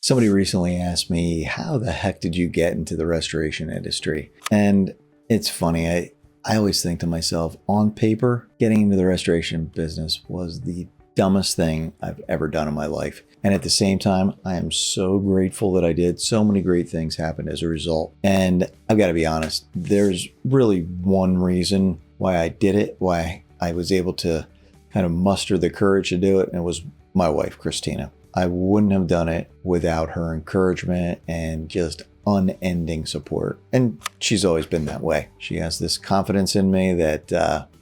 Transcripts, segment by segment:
Somebody recently asked me, how the heck did you get into the restoration industry? And it's funny, I always think to myself, on paper, getting into the restoration business was the dumbest thing I've ever done in my life. And at the same time, I am so grateful that I did. So many great things happened as a result. And I've got to be honest, there's really one reason why I did it, why I was able to kind of muster the courage to do it, and it was my wife, Christina. I wouldn't have done it without her encouragement and just unending support. And she's always been that way. She has this confidence in me that,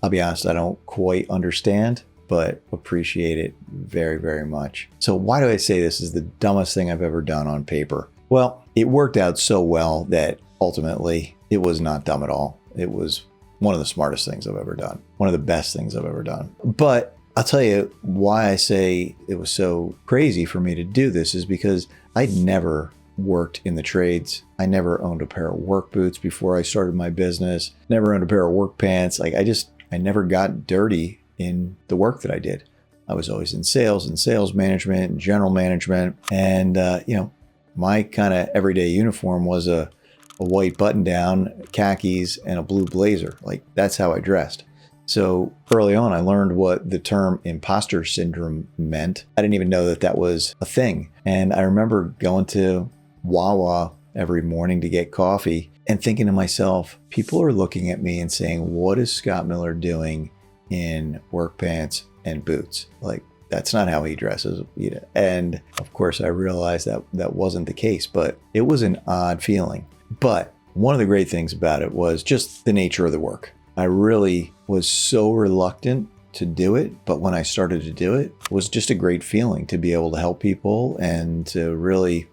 I'll be honest, I don't quite understand, but appreciate it very, very much. So why do I say this is the dumbest thing I've ever done on paper? Well, it worked out so well that ultimately it was not dumb at all. It was one of the smartest things I've ever done. One of the best things I've ever done. But I'll tell you why I say it was so crazy for me to do this is because I'd never worked in the trades. I never owned a pair of work boots before I started my business. Never owned a pair of work pants. I never got dirty in the work that I did. I was always in sales and sales management and general management. And, my kind of everyday uniform was a white button down, khakis, and a blue blazer. Like, that's how I dressed. So early on, I learned what the term imposter syndrome meant. I didn't even know that that was a thing. And I remember going to Wawa every morning to get coffee and thinking to myself, people are looking at me and saying, what is Scott Miller doing in work pants and boots? Like, that's not how he dresses. And of course, I realized that that wasn't the case, but it was an odd feeling. But one of the great things about it was just the nature of the work. I really was so reluctant to do it, but when I started to do it, it was just a great feeling to be able to help people and to really,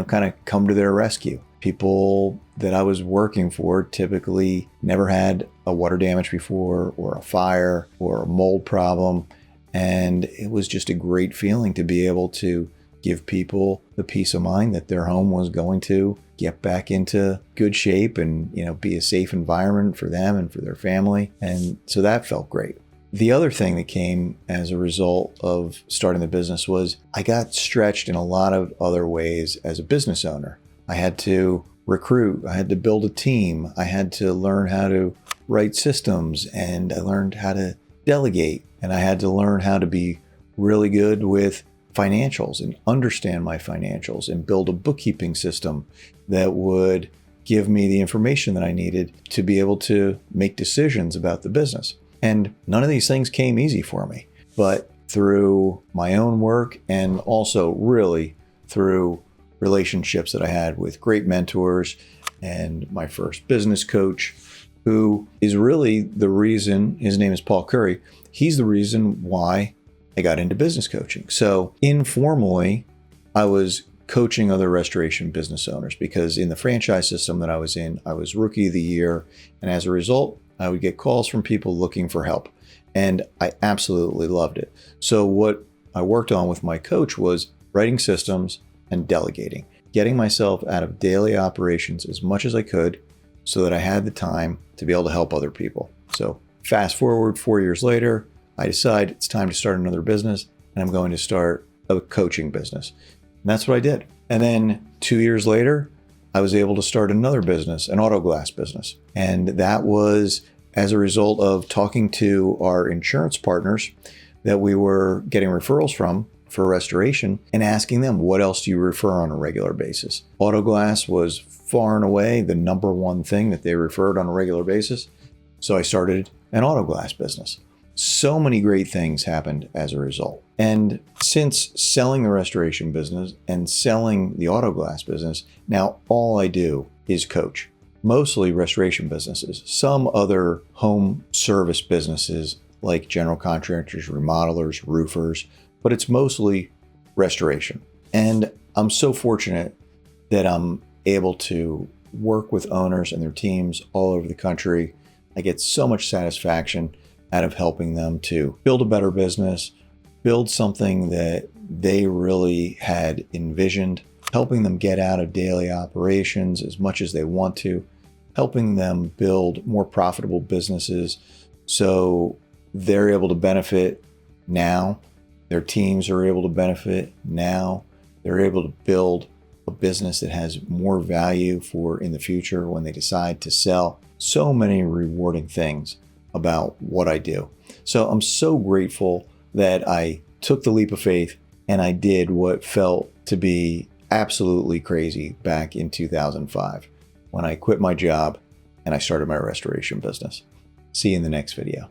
kind of come to their rescue. People that I was working for typically never had a water damage before, or a fire, or a mold problem. And it was just a great feeling to be able to give people the peace of mind that their home was going to get back into good shape and, be a safe environment for them and for their family. And so that felt great. The other thing that came as a result of starting the business was I got stretched in a lot of other ways as a business owner. I had to recruit, I had to build a team, I had to learn how to write systems, and I learned how to delegate, and I had to learn how to be really good with financials and understand my financials and build a bookkeeping system that would give me the information that I needed to be able to make decisions about the business. And none of these things came easy for me, but through my own work and also really through relationships that I had with great mentors and my first business coach, who is really the reason, his name is Paul Curry, he's the reason why I got into business coaching. So informally, I was coaching other restoration business owners because in the franchise system that I was in, I was rookie of the year. And as a result, I would get calls from people looking for help. And I absolutely loved it. So what I worked on with my coach was writing systems and delegating, getting myself out of daily operations as much as I could so that I had the time to be able to help other people. So fast forward 4 years later, I decide it's time to start another business, and I'm going to start a coaching business. And that's what I did. And then 2 years later, I was able to start another business, an auto glass business. And that was as a result of talking to our insurance partners that we were getting referrals from for restoration and asking them, what else do you refer on a regular basis? Auto glass was far and away the number one thing that they referred on a regular basis. So I started an auto glass business. So many great things happened as a result. And since selling the restoration business and selling the auto glass business, now all I do is coach. Mostly restoration businesses, some other home service businesses like general contractors, remodelers, roofers, but it's mostly restoration. And I'm so fortunate that I'm able to work with owners and their teams all over the country. I get so much satisfaction out of helping them to build a better business, build something that they really had envisioned, helping them get out of daily operations as much as they want to, helping them build more profitable businesses so they're able to benefit now, their teams are able to benefit now, they're able to build a business that has more value for in the future when they decide to sell. So many rewarding things about what I do. So I'm so grateful that I took the leap of faith and I did what felt to be absolutely crazy back in 2005 when I quit my job and I started my restoration business. See you in the next video.